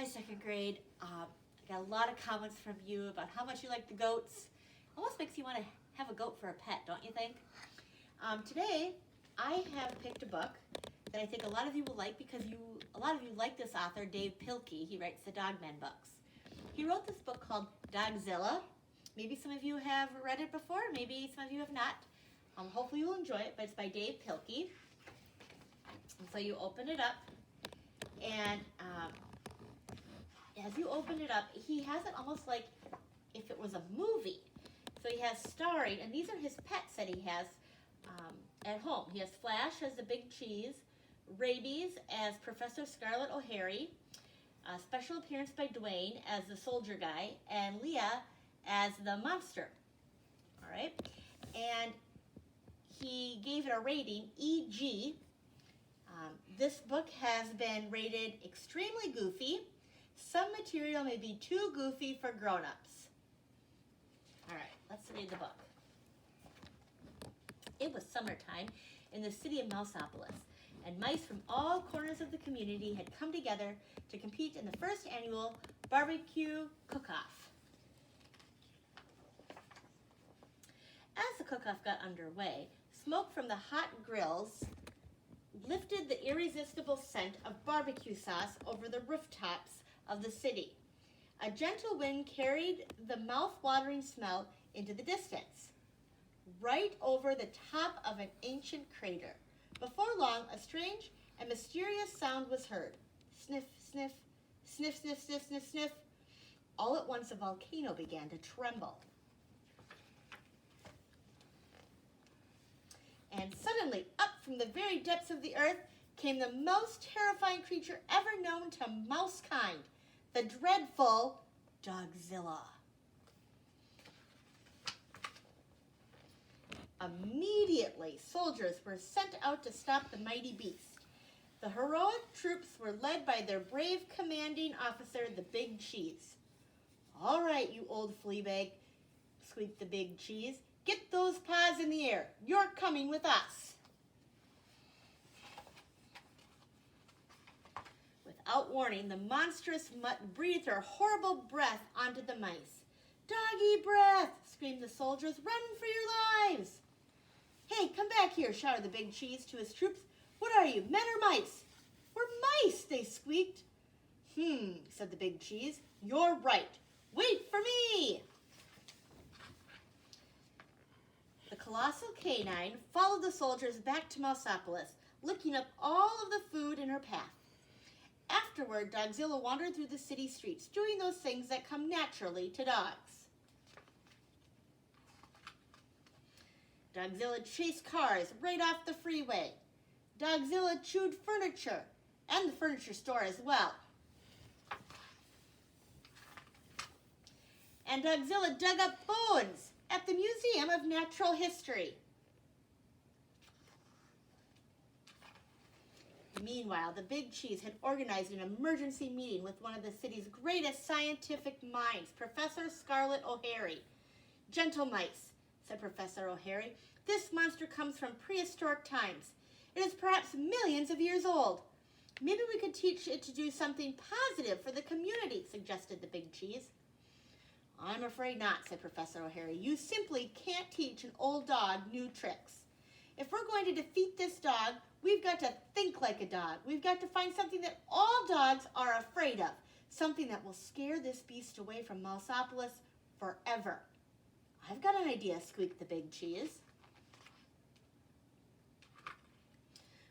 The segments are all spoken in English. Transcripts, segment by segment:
Hi, second grade. I got a lot of comments from you about how much you like the goats. Almost makes you want to have a goat for a pet, don't you think? Today, I have picked a book that I think a lot of you will like because a lot of you like this author, Dave Pilkey. He writes the Dogman books. He wrote this book called Dogzilla. Maybe some of you have read it before, maybe some of you have not. Hopefully you'll enjoy it, but it's by Dave Pilkey. And so you open it up, and as you open it up, he has it almost like if it was a movie. So he has starring, and these are his pets that he has at home. He has Flash as the Big Cheese, Rabies as Professor Scarlet O'Hare, a special appearance by Dwayne as the soldier guy, and Leah as the monster. All right, and he gave it a rating, EG. This book has been rated extremely goofy. Some material may be too goofy for grown-ups. All right, let's read the book. It was summertime in the city of Mouseopolis, and mice from all corners of the community had come together to compete in the first annual barbecue cook-off. As the cook-off got underway, smoke from the hot grills lifted the irresistible scent of barbecue sauce over the rooftops of the city. A gentle wind carried the mouth-watering smell into the distance, right over the top of an ancient crater. Before long, a strange and mysterious sound was heard. Sniff, sniff, sniff, sniff, sniff, sniff, sniff. All at once, a volcano began to tremble. And suddenly, up from the very depths of the earth, came the most terrifying creature ever known to mousekind, the dreadful Dogzilla. Immediately, soldiers were sent out to stop the mighty beast. The heroic troops were led by their brave commanding officer, the Big Cheese. "All right, you old fleabag," squeaked the Big Cheese. "Get those paws in the air. You're coming with us." Without warning, the monstrous mutt breathed her horrible breath onto the mice. "Doggy breath!" screamed the soldiers. "Run for your lives!" "Hey, come back here," shouted the Big Cheese to his troops. "What are you, men or mice?" "We're mice," they squeaked. Said the Big Cheese. "You're right. Wait for me." The colossal canine followed the soldiers back to Mouseopolis, licking up all of the food in her path. Afterward, Dogzilla wandered through the city streets, doing those things that come naturally to dogs. Dogzilla chased cars right off the freeway. Dogzilla chewed furniture, and the furniture store as well. And Dogzilla dug up bones at the Museum of Natural History. Meanwhile, the Big Cheese had organized an emergency meeting with one of the city's greatest scientific minds, Professor Scarlet O'Hare. "Gentle mice," said Professor O'Hare, "this monster comes from prehistoric times. It is perhaps millions of years old. Maybe we could teach it to do something positive for the community," suggested the Big Cheese. "I'm afraid not," said Professor O'Hare. "You simply can't teach an old dog new tricks. If we're going to defeat this dog, we've got to think like a dog. We've got to find something that all dogs are afraid of, something that will scare this beast away from Mouseopolis forever." "I've got an idea," squeaked the Big Cheese.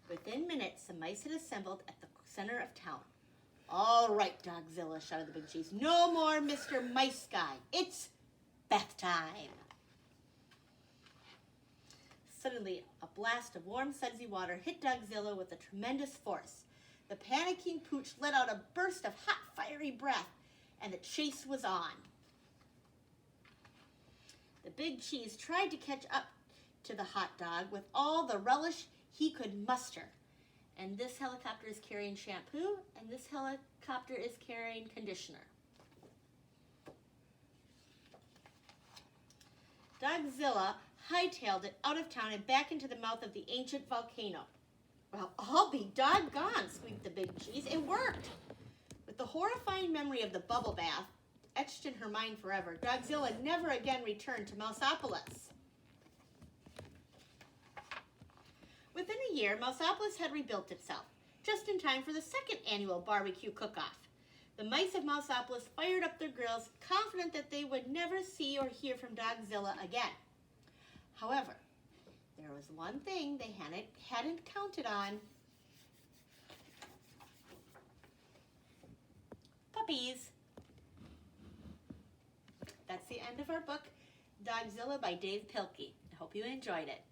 Within minutes, the mice had assembled at the center of town. "All right, Dogzilla," shouted the Big Cheese. "No more Mr. Mice Guy. It's bath time." Suddenly, a blast of warm, sudsy water hit Dogzilla with a tremendous force. The panicking pooch let out a burst of hot, fiery breath, and the chase was on. The Big Cheese tried to catch up to the hot dog with all the relish he could muster. And this helicopter is carrying shampoo, and this helicopter is carrying conditioner. Dogzilla hightailed it out of town and back into the mouth of the ancient volcano. "Well, I'll be doggone," squeaked the Big Cheese. "It worked." With the horrifying memory of the bubble bath etched in her mind forever, Dogzilla never again returned to Mouseopolis. Within a year, Mouseopolis had rebuilt itself, just in time for the second annual barbecue cook-off. The mice of Mouseopolis fired up their grills, confident that they would never see or hear from Dogzilla again. However, there was one thing they hadn't counted on. Puppies. That's the end of our book, Dogzilla by Dave Pilkey. I hope you enjoyed it.